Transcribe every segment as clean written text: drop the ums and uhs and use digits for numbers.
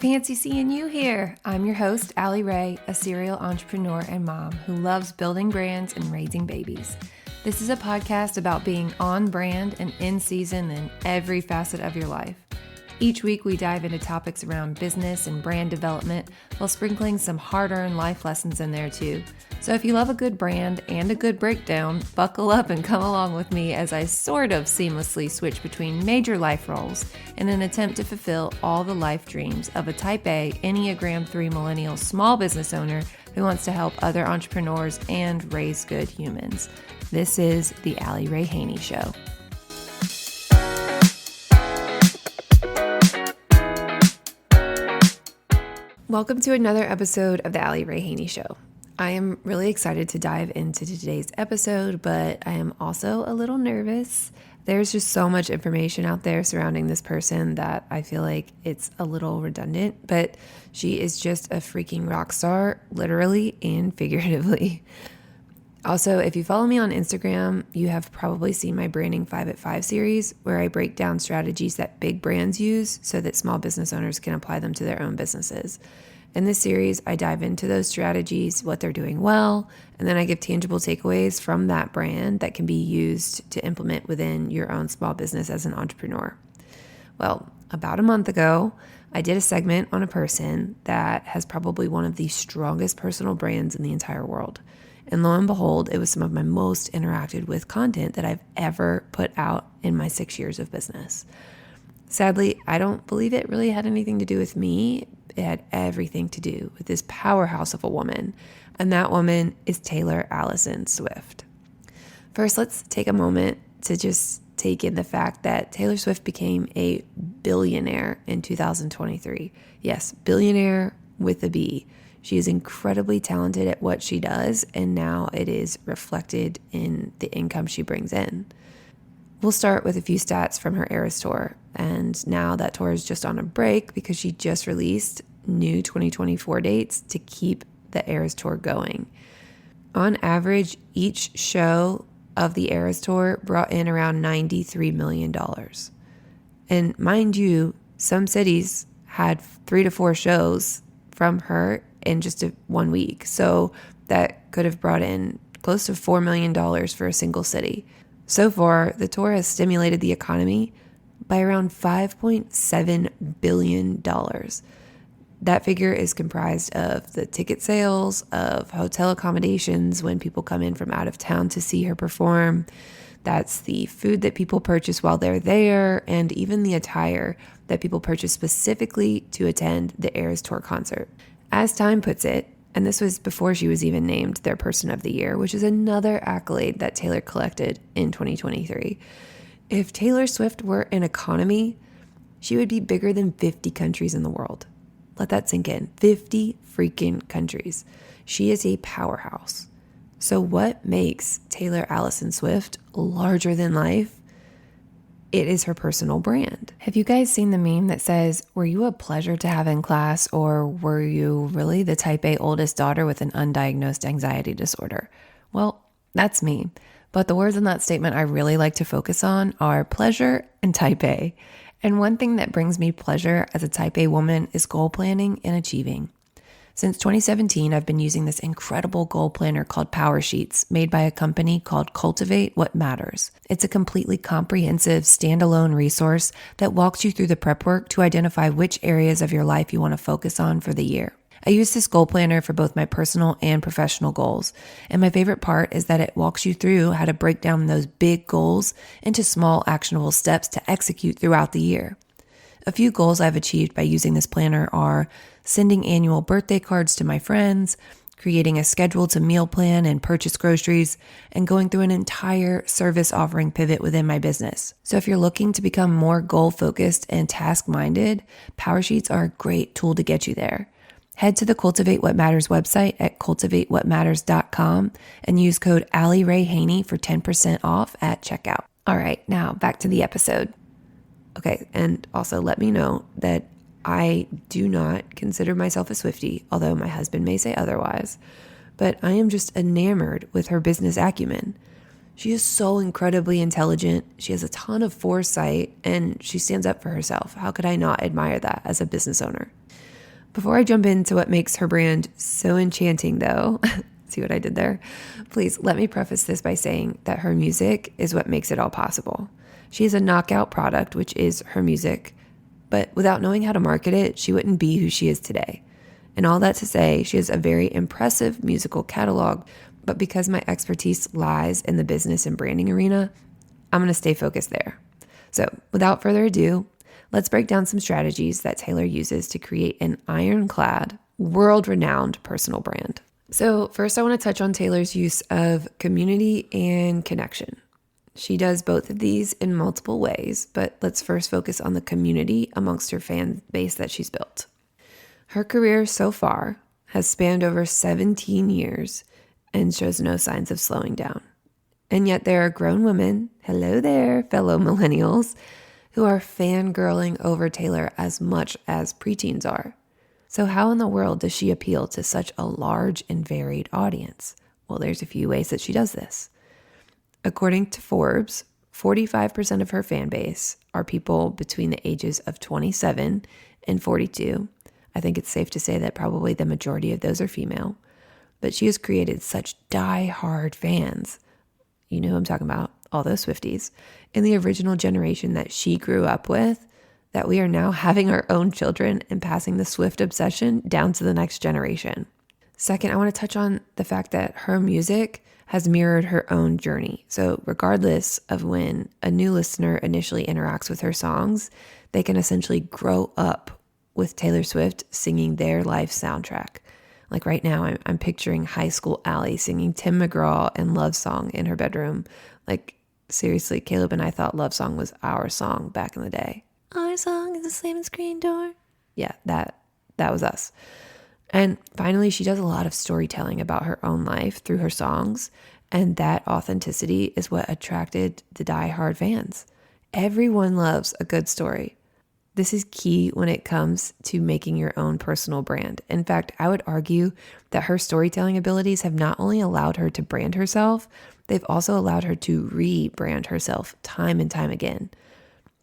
Fancy seeing you here. I'm your host, Ali Rae, a serial entrepreneur and mom who loves building brands and raising babies. This is a podcast about being on brand and in season in every facet of your life. Each week, we dive into topics around business and brand development while sprinkling some hard-earned life lessons in there too. So if you love a good brand and a good breakdown, buckle up and come along with me as I sort of seamlessly switch between major life roles in an attempt to fulfill all the life dreams of a Type A Enneagram 3 millennial small business owner who wants to help other entrepreneurs and raise good humans. This is the Ali Rae Haney Show. Welcome to another episode of the Ali Rae Haney Show. I am really excited to dive into today's episode, but I am also a little nervous. There's just so much information out there surrounding this person that I feel like it's a little redundant, but she is just a freaking rock star, literally and figuratively. Also, if you follow me on Instagram, you have probably seen my Branding 5 at 5 series where I break down strategies that big brands use so that small business owners can apply them to their own businesses. In this series, I dive into those strategies, what they're doing well, and then I give tangible takeaways from that brand that can be used to implement within your own small business as an entrepreneur. Well, about a month ago, I did a segment on a person that has probably one of the strongest personal brands in the entire world. And lo and behold, it was some of my most interacted with content that I've ever put out in my 6 years of business. Sadly, I don't believe it really had anything to do with me. It had everything to do with this powerhouse of a woman. And that woman is Taylor Allison Swift. First, let's take a moment to just take in the fact that Taylor Swift became a billionaire in 2023. Yes, billionaire with a B. She is incredibly talented at what she does, and now it is reflected in the income she brings in. We'll start with a few stats from her Eras tour, and now that tour is just on a break because she just released new 2024 dates to keep the Eras tour going. On average, each show of the Eras tour brought in around $93 million. And mind you, some cities had 3 to 4 shows from her in just 1 week. So that could have brought in close to $4 million for a single city. So far, the tour has stimulated the economy by around $5.7 billion. That figure is comprised of the ticket sales, of hotel accommodations when people come in from out of town to see her perform. That's the food that people purchase while they're there, and even the attire that people purchase specifically to attend the Eras Tour concert. As Time puts it, and this was before she was even named their Person of the Year, which is another accolade that Taylor collected in 2023. If Taylor Swift were an economy, she would be bigger than 50 countries in the world. Let that sink in. 50 freaking countries. She is a powerhouse. So what makes Taylor Allison Swift larger than life? It is her personal brand. Have you guys seen the meme that says, were you a pleasure to have in class, or were you really the Type A oldest daughter with an undiagnosed anxiety disorder? Well, that's me. But the words in that statement I really like to focus on are pleasure and Type A. And one thing that brings me pleasure as a Type A woman is goal planning and achieving. Since 2017, I've been using this incredible goal planner called Power Sheets, made by a company called Cultivate What Matters. It's a completely comprehensive, standalone resource that walks you through the prep work to identify which areas of your life you want to focus on for the year. I use this goal planner for both my personal and professional goals, and my favorite part is that it walks you through how to break down those big goals into small, actionable steps to execute throughout the year. A few goals I've achieved by using this planner are sending annual birthday cards to my friends, creating a schedule to meal plan and purchase groceries, and going through an entire service offering pivot within my business. So if you're looking to become more goal-focused and task-minded, Power Sheets are a great tool to get you there. Head to the Cultivate What Matters website at cultivatewhatmatters.com and use code Ali Rae Haney for 10% off at checkout. All right, now back to the episode. Okay, and also let me know that I do not consider myself a Swiftie, although my husband may say otherwise, but I am just enamored with her business acumen. She is so incredibly intelligent. She has a ton of foresight, and she stands up for herself. How could I not admire that as a business owner? Before I jump into what makes her brand so enchanting, though, see what I did there? Please let me preface this by saying that her music is what makes it all possible. She has a knockout product, which is her music, but without knowing how to market it, she wouldn't be who she is today. And all that to say, she has a very impressive musical catalog, but because my expertise lies in the business and branding arena, I'm going to stay focused there. So without further ado, let's break down some strategies that Taylor uses to create an ironclad, world-renowned personal brand. So first, I want to touch on Taylor's use of community and connection. She does both of these in multiple ways, but let's first focus on the community amongst her fan base that she's built. Her career so far has spanned over 17 years and shows no signs of slowing down. And yet there are grown women, hello there, fellow millennials, who are fangirling over Taylor as much as preteens are. So how in the world does she appeal to such a large and varied audience? Well, there's a few ways that she does this. According to Forbes, 45% of her fan base are people between the ages of 27 and 42. I think it's safe to say that probably the majority of those are female. But she has created such die-hard fans. You know who I'm talking about, all those Swifties, in the original generation that she grew up with, that we are now having our own children and passing the Swift obsession down to the next generation. Second, I want to touch on the fact that her music has mirrored her own journey. So regardless of when a new listener initially interacts with her songs, they can essentially grow up with Taylor Swift singing their life soundtrack. Like right now, I'm picturing high school Ali singing Tim McGraw and Love Song in her bedroom. Like seriously, Caleb and I thought Love Song was our song back in the day. Our song is a slamming screen door. Yeah, that was us. And finally, she does a lot of storytelling about her own life through her songs. And that authenticity is what attracted the diehard fans. Everyone loves a good story. This is key when it comes to making your own personal brand. In fact, I would argue that her storytelling abilities have not only allowed her to brand herself, they've also allowed her to rebrand herself time and time again.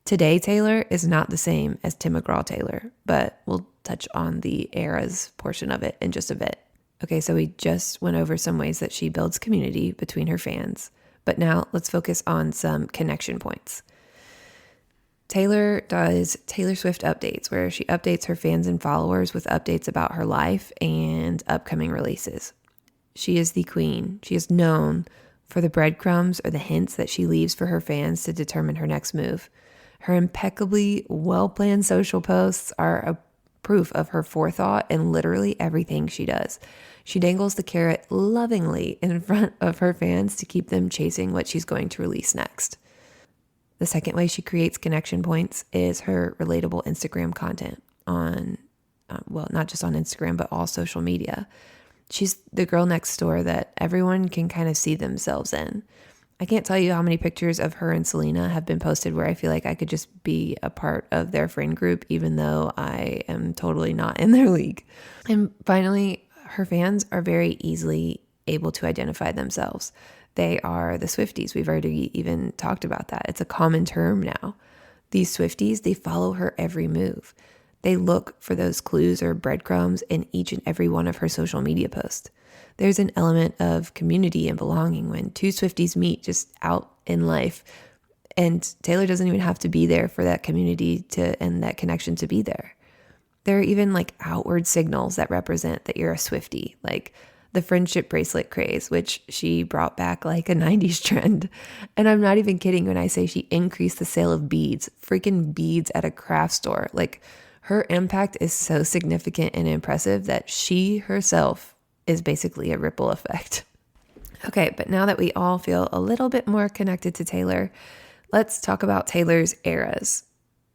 Today, Taylor is not the same as Tim McGraw Taylor, but we'll touch on the eras portion of it in just a bit. Okay, so we just went over some ways that she builds community between her fans, but now let's focus on some connection points. Taylor does Taylor Swift updates, where she updates her fans and followers with updates about her life and upcoming releases. She is the queen. She is known for the breadcrumbs or the hints that she leaves for her fans to determine her next move. Her impeccably well-planned social posts are a proof of her forethought in literally everything she does. She dangles the carrot lovingly in front of her fans to keep them chasing what she's going to release next. The second way she creates connection points is her relatable Instagram content on, not just on Instagram, but all social media. She's the girl next door that everyone can kind of see themselves in. I can't tell you how many pictures of her and Selena have been posted where I feel like I could just be a part of their friend group, even though I am totally not in their league. And finally, her fans are very easily able to identify themselves. They are the Swifties. We've already even talked about that. It's a common term now. These Swifties, they follow her every move. They look for those clues or breadcrumbs in each and every one of her social media posts. There's an element of community and belonging when two Swifties meet just out in life. And Taylor doesn't even have to be there for that community and that connection to be there. There are even like outward signals that represent that you're a Swiftie, like the friendship bracelet craze, which she brought back like a 90s trend. And I'm not even kidding when I say she increased the sale of beads, freaking beads at a craft store. Like her impact is so significant and impressive that she herself is basically a ripple effect. Okay, but now that we all feel a little bit more connected to Taylor, let's talk about Taylor's eras.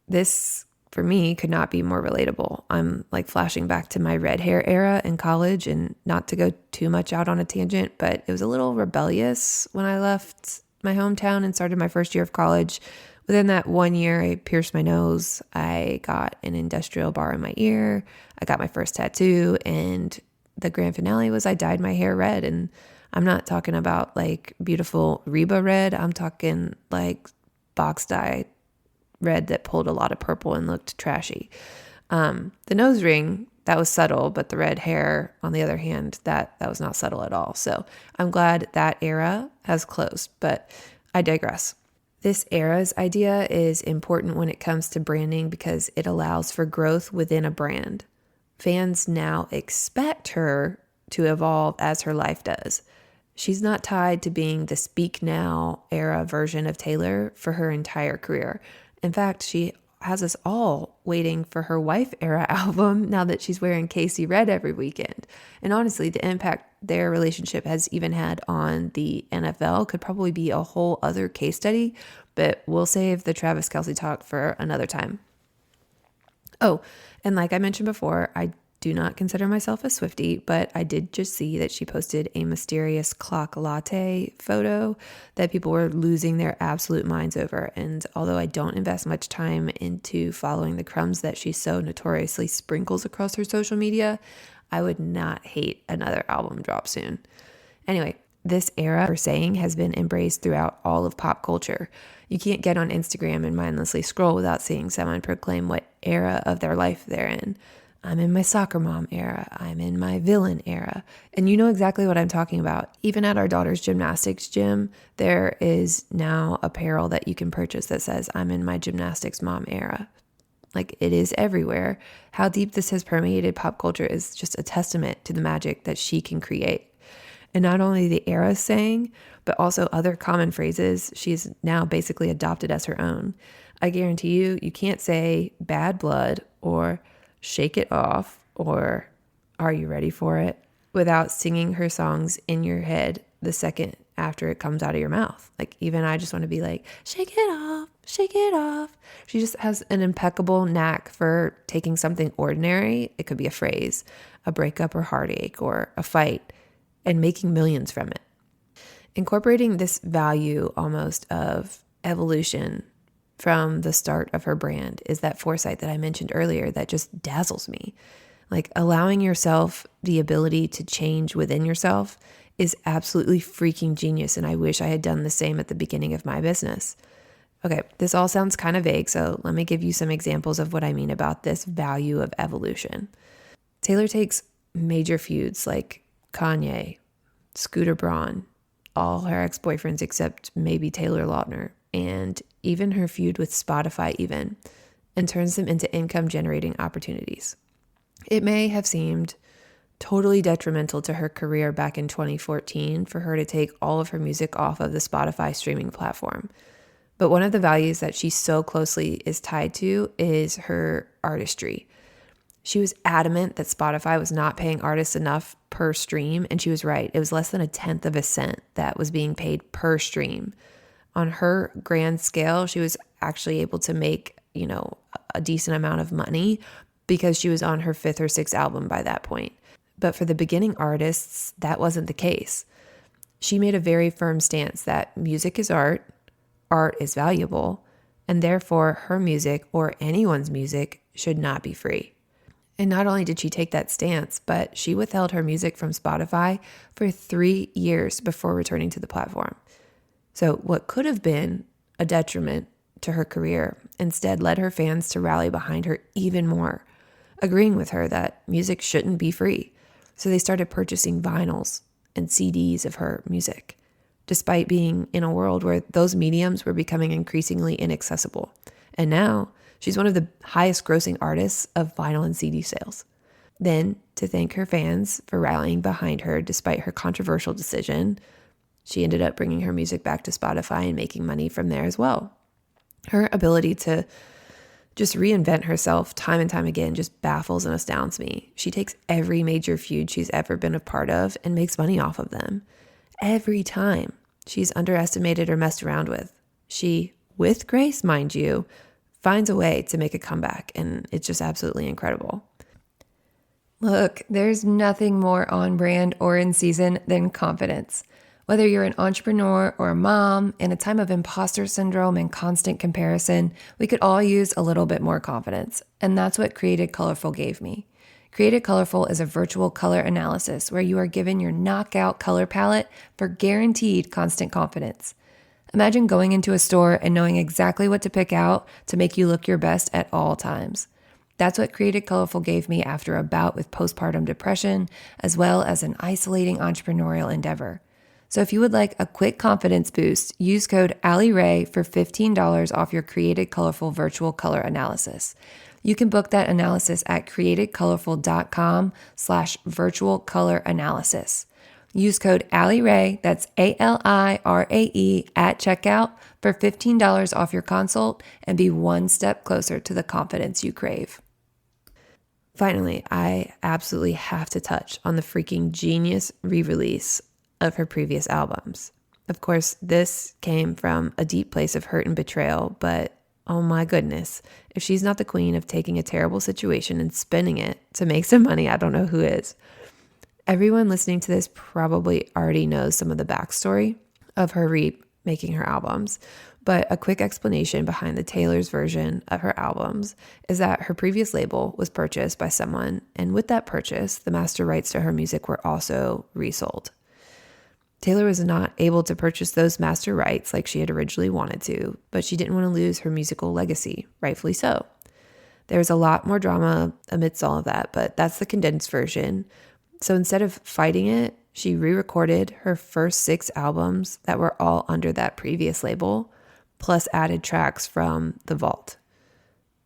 This, for me, could not be more relatable. I'm like flashing back to my red hair era in college, and not to go too much out on a tangent, but it was a little rebellious when I left my hometown and started my first year of college. Within that 1 year, I pierced my nose. I got an industrial bar in my ear. I got my first tattoo, and the grand finale was I dyed my hair red. And I'm not talking about like beautiful Reba red. I'm talking like box dye red that pulled a lot of purple and looked trashy. The nose ring that was subtle, but the red hair, on the other hand, that was not subtle at all. So I'm glad that era has closed, but I digress. This era's idea is important when it comes to branding because it allows for growth within a brand. Fans now expect her to evolve as her life does. She's not tied to being the Speak Now era version of Taylor for her entire career. In fact, she has us all waiting for her Wife era album now that she's wearing Casey Red every weekend. And honestly, the impact their relationship has even had on the NFL could probably be a whole other case study, but we'll save the Travis Kelce talk for another time. Oh, and like I mentioned before, I do not consider myself a Swiftie, but I did just see that she posted a mysterious clock latte photo that people were losing their absolute minds over. And although I don't invest much time into following the crumbs that she so notoriously sprinkles across her social media, I would not hate another album drop soon. Anyway, this era for saying has been embraced throughout all of pop culture. You can't get on Instagram and mindlessly scroll without seeing someone proclaim what era of their life they're in. I'm in my soccer mom era. I'm in my villain era. And you know exactly what I'm talking about. Even at our daughter's gymnastics gym, there is now apparel that you can purchase that says, I'm in my gymnastics mom era. Like, it is everywhere. How deep this has permeated pop culture is just a testament to the magic that she can create. And not only the era saying, but also other common phrases she's now basically adopted as her own. I guarantee you can't say bad blood or shake it off or are you ready for it without singing her songs in your head the second after it comes out of your mouth. Like, even I just want to be like, shake it off, shake it off. She just has an impeccable knack for taking something ordinary. It could be a phrase, a breakup or heartache or a fight, and making millions from it. Incorporating this value almost of evolution from the start of her brand is that foresight that I mentioned earlier that just dazzles me. Like, allowing yourself the ability to change within yourself is absolutely freaking genius, and I wish I had done the same at the beginning of my business. Okay, this all sounds kind of vague, so let me give you some examples of what I mean about this value of evolution. Taylor takes major feuds like Kanye, Scooter Braun, all her ex-boyfriends except maybe Taylor Lautner, and even her feud with Spotify even, and turns them into income-generating opportunities. It may have seemed totally detrimental to her career back in 2014 for her to take all of her music off of the Spotify streaming platform. But one of the values that she so closely is tied to is her artistry. She was adamant that Spotify was not paying artists enough per stream, and she was right. It was less than 1/10 of a cent that was being paid per stream. On her grand scale, she was actually able to make, a decent amount of money because she was on her 5th or 6th album by that point. But for the beginning artists, that wasn't the case. She made a very firm stance that music is art is valuable, and therefore her music or anyone's music should not be free. And not only did she take that stance, but she withheld her music from Spotify for 3 years before returning to the platform. So what could have been a detriment to her career instead led her fans to rally behind her even more, agreeing with her that music shouldn't be free. So they started purchasing vinyls and CDs of her music, despite being in a world where those mediums were becoming increasingly inaccessible. And now she's one of the highest grossing artists of vinyl and CD sales. Then, to thank her fans for rallying behind her despite her controversial decision, she ended up bringing her music back to Spotify and making money from there as well. Her ability to just reinvent herself time and time again just baffles and astounds me. She takes every major feud she's ever been a part of and makes money off of them. Every time she's underestimated or messed around with, she, with grace, mind you, finds a way to make a comeback, and it's just absolutely incredible. Look, there's nothing more on brand or in season than confidence. Whether you're an entrepreneur or a mom, in a time of imposter syndrome and constant comparison, we could all use a little bit more confidence. And that's what Created Colorful gave me. Created Colorful is a virtual color analysis where you are given your knockout color palette for guaranteed constant confidence. Imagine going into a store and knowing exactly what to pick out to make you look your best at all times. That's what Created Colorful gave me after a bout with postpartum depression, as well as an isolating entrepreneurial endeavor. So if you would like a quick confidence boost, use code Ali Rae for $15 off your Created Colorful virtual color analysis. You can book that analysis at createdcolorful.com/virtual color analysis. Use code Ali Rae, that's ALIRAE, at checkout for $15 off your consult and be one step closer to the confidence you crave. Finally, I absolutely have to touch on the freaking genius re-release of her previous albums. Of course, this came from a deep place of hurt and betrayal, but oh my goodness, if she's not the queen of taking a terrible situation and spinning it to make some money, I don't know who is. Everyone listening to this probably already knows some of the backstory of her remaking her albums, but a quick explanation behind the Taylor's version of her albums is that her previous label was purchased by someone, and with that purchase, the master rights to her music were also resold. Taylor was not able to purchase those master rights like she had originally wanted to, but she didn't want to lose her musical legacy, rightfully so. There's a lot more drama amidst all of that, but that's the condensed version. So instead of fighting it, she re-recorded her first 6 albums that were all under that previous label, plus added tracks from The Vault.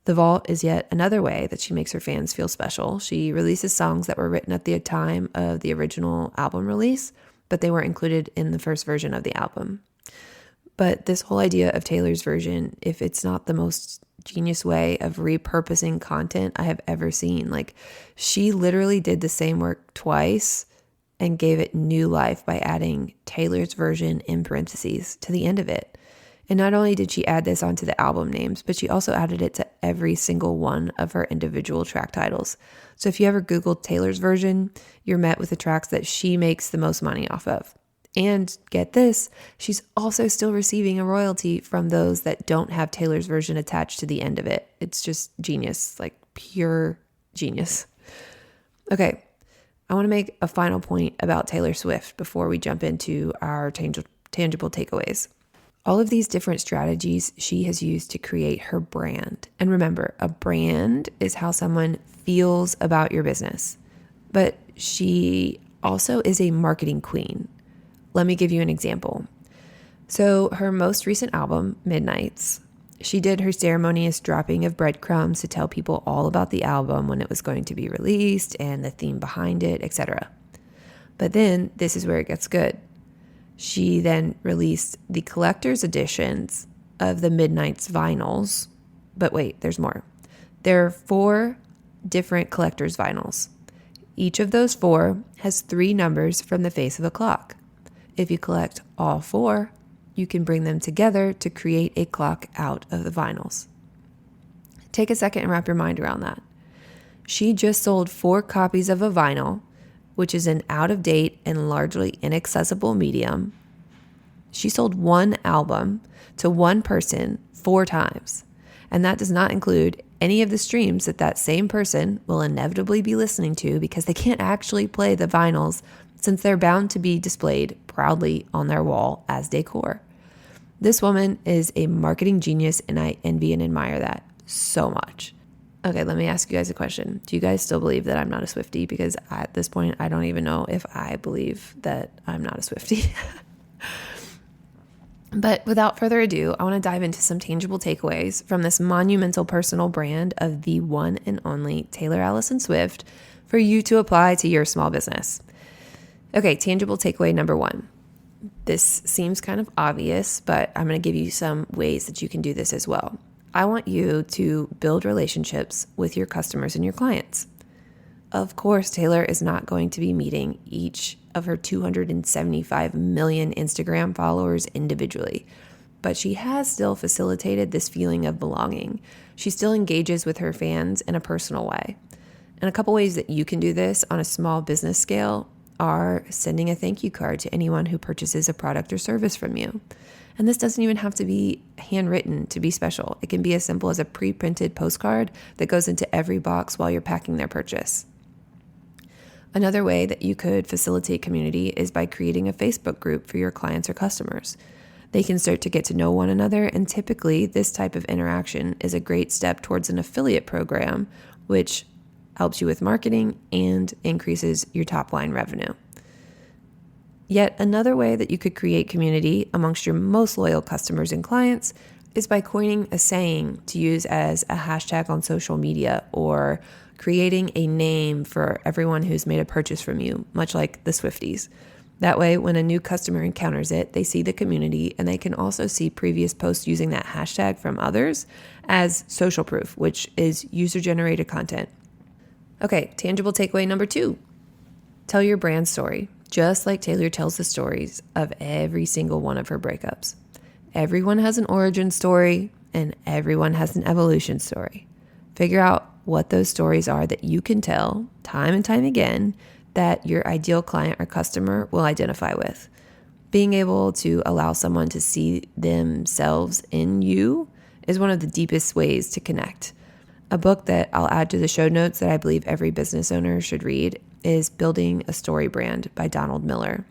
The Vault is yet another way that she makes her fans feel special. She releases songs that were written at the time of the original album release, but they weren't included in the first version of the album. But this whole idea of Taylor's version, if it's not the most genius way of repurposing content I have ever seen, like she literally did the same work twice and gave it new life by adding Taylor's version in parentheses to the end of it. And not only did she add this onto the album names, but she also added it to every single one of her individual track titles. So if you ever Googled Taylor's version, you're met with the tracks that she makes the most money off of. And get this, she's also still receiving a royalty from those that don't have Taylor's version attached to the end of it. It's just genius, like pure genius. Okay, I want to make a final point about Taylor Swift before we jump into our tangible takeaways. All of these different strategies she has used to create her brand. And remember, a brand is how someone feels about your business. But she also is a marketing queen. Let me give you an example. So her most recent album, Midnights, she did her ceremonious dropping of breadcrumbs to tell people all about the album, when it was going to be released and the theme behind it, etc. But then this is where it gets good. She then released the collector's editions of the Midnights vinyls. But wait, there's more. There are 4 different collector's vinyls. Each of those 4 has 3 numbers from the face of a clock. If you collect all 4, you can bring them together to create a clock out of the vinyls. Take a second and wrap your mind around that. She just sold 4 copies of a vinyl, which is an out-of-date and largely inaccessible medium. She sold 1 album to 1 person 4 times, and that does not include any of the streams that same person will inevitably be listening to, because they can't actually play the vinyls since they're bound to be displayed proudly on their wall as decor. This woman is a marketing genius, and I envy and admire that so much. Okay, let me ask you guys a question. Do you guys still believe that I'm not a Swiftie? Because at this point, I don't even know if I believe that I'm not a Swiftie. But without further ado, I want to dive into some tangible takeaways from this monumental personal brand of the one and only Taylor Allison Swift for you to apply to your small business. Okay, tangible takeaway number 1. This seems kind of obvious, but I'm going to give you some ways that you can do this as well. I want you to build relationships with your customers and your clients. Of course, Taylor is not going to be meeting each of her 275 million Instagram followers individually, but she has still facilitated this feeling of belonging. She still engages with her fans in a personal way. And a couple ways that you can do this on a small business scale are sending a thank you card to anyone who purchases a product or service from you. And this doesn't even have to be handwritten to be special. It can be as simple as a pre-printed postcard that goes into every box while you're packing their purchase. Another way that you could facilitate community is by creating a Facebook group for your clients or customers. They can start to get to know one another, and typically this type of interaction is a great step towards an affiliate program which helps you with marketing and increases your top line revenue. Yet another way that you could create community amongst your most loyal customers and clients is by coining a saying to use as a hashtag on social media, or creating a name for everyone who's made a purchase from you, much like the Swifties. That way, when a new customer encounters it, they see the community, and they can also see previous posts using that hashtag from others as social proof, which is user-generated content. Okay, tangible takeaway number 2. Tell your brand story, just like Taylor tells the stories of every single one of her breakups. Everyone has an origin story, and everyone has an evolution story. Figure out what those stories are that you can tell time and time again that your ideal client or customer will identify with. Being able to allow someone to see themselves in you is one of the deepest ways to connect. A book that I'll add to the show notes that I believe every business owner should read is Building a Story Brand by Donald Miller.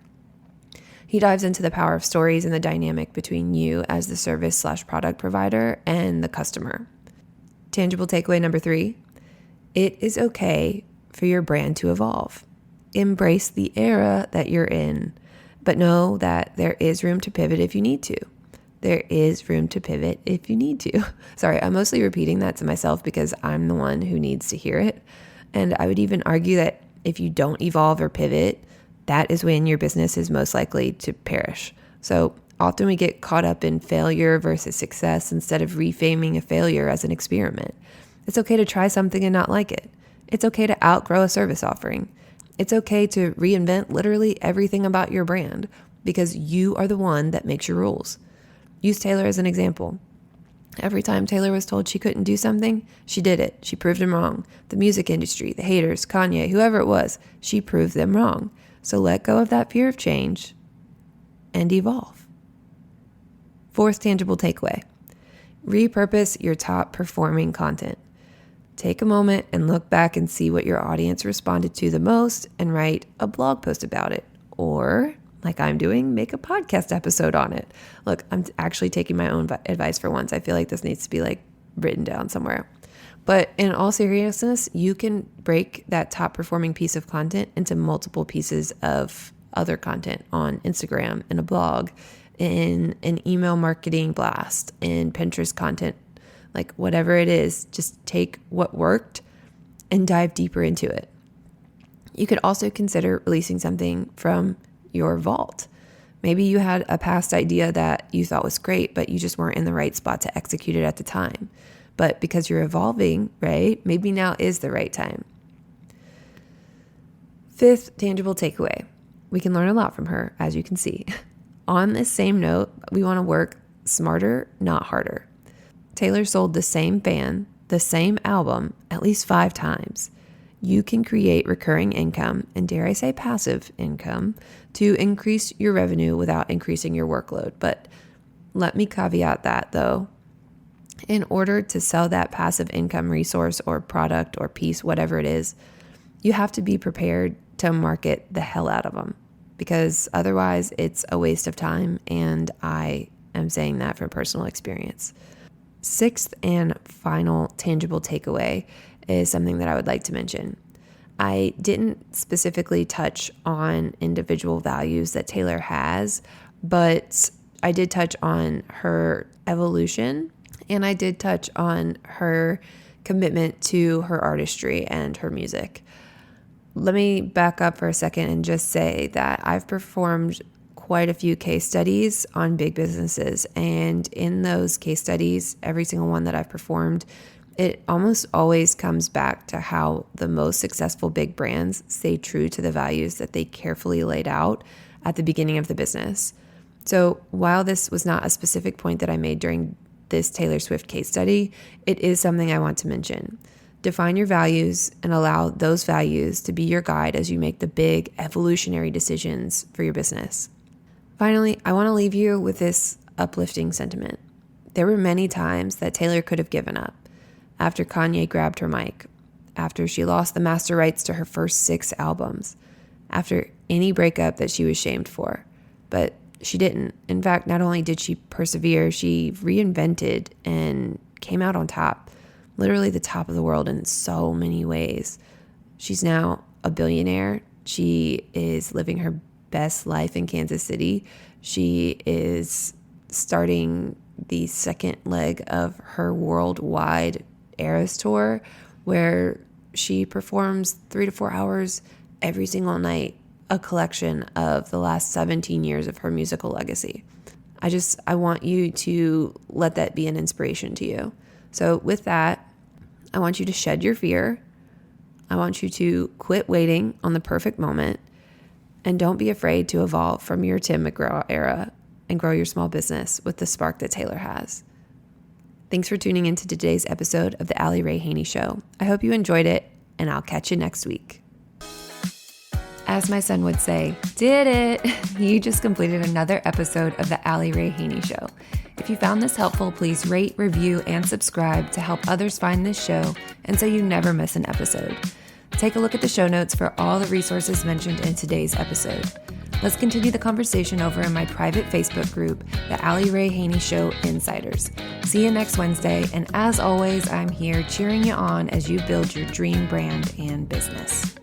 He dives into the power of stories and the dynamic between you as the service/product provider and the customer. Tangible takeaway number 3, it is okay for your brand to evolve. Embrace the era that you're in, but know that there is room to pivot if you need to. There is room to pivot if you need to. Sorry, I'm mostly repeating that to myself because I'm the one who needs to hear it. And I would even argue that if you don't evolve or pivot, that is when your business is most likely to perish. So often we get caught up in failure versus success instead of reframing a failure as an experiment. It's okay to try something and not like it. It's okay to outgrow a service offering. It's okay to reinvent literally everything about your brand because you are the one that makes your rules. Use Taylor as an example. Every time Taylor was told she couldn't do something, she did it. She proved him wrong. The music industry, the haters, Kanye, whoever it was, she proved them wrong. So let go of that fear of change and evolve. 4th tangible takeaway, repurpose your top performing content. Take a moment and look back and see what your audience responded to the most and write a blog post about it. Or, like I'm doing, make a podcast episode on it. Look, I'm actually taking my own advice for once. I feel like this needs to be written down somewhere. But in all seriousness, you can break that top performing piece of content into multiple pieces of other content on Instagram, in a blog, in an email marketing blast, in Pinterest content, whatever it is, just take what worked and dive deeper into it. You could also consider releasing something from your vault. Maybe you had a past idea that you thought was great, but you just weren't in the right spot to execute it at the time. But because you're evolving, right? Maybe now is the right time. 5th tangible takeaway. We can learn a lot from her, as you can see. On this same note, we want to work smarter, not harder. Taylor sold the same fan, the same album, at least 5 times. You can create recurring income, and dare I say passive income, to increase your revenue without increasing your workload. But let me caveat that though. In order to sell that passive income resource or product or piece, whatever it is, you have to be prepared to market the hell out of them, because otherwise it's a waste of time, and I am saying that from personal experience. 6th and final tangible takeaway is something that I would like to mention. I didn't specifically touch on individual values that Taylor has, but I did touch on her evolution, and I did touch on her commitment to her artistry and her music. Let me back up for a second and just say that I've performed quite a few case studies on big businesses. And in those case studies, every single one that I've performed, it almost always comes back to how the most successful big brands stay true to the values that they carefully laid out at the beginning of the business. So while this was not a specific point that I made during this Taylor Swift case study, it is something I want to mention. Define your values and allow those values to be your guide as you make the big evolutionary decisions for your business. Finally, I want to leave you with this uplifting sentiment. There were many times that Taylor could have given up. After Kanye grabbed her mic, after she lost the master rights to her first 6 albums, after any breakup that she was shamed for. But she didn't. In fact, not only did she persevere, she reinvented and came out on top. literally the top of the world in so many ways. She's now a billionaire. She is living her best life in Kansas City. She is starting the second leg of her worldwide Eras tour, where she performs 3 to 4 hours every single night, a collection of the last 17 years of her musical legacy. I want you to let that be an inspiration to you. So with that, I want you to shed your fear. I want you to quit waiting on the perfect moment, and don't be afraid to evolve from your Tim McGraw era and grow your small business with the spark that Taylor has. Thanks for tuning into today's episode of the Ali Rae Haney Show. I hope you enjoyed it, and I'll catch you next week. As my son would say, did it! You just completed another episode of the Ali Rae Haney Show. If you found this helpful, please rate, review, and subscribe to help others find this show and so you never miss an episode. Take a look at the show notes for all the resources mentioned in today's episode. Let's continue the conversation over in my private Facebook group, the Ali Rae Haney Show Insiders. See you next Wednesday, and as always, I'm here cheering you on as you build your dream brand and business.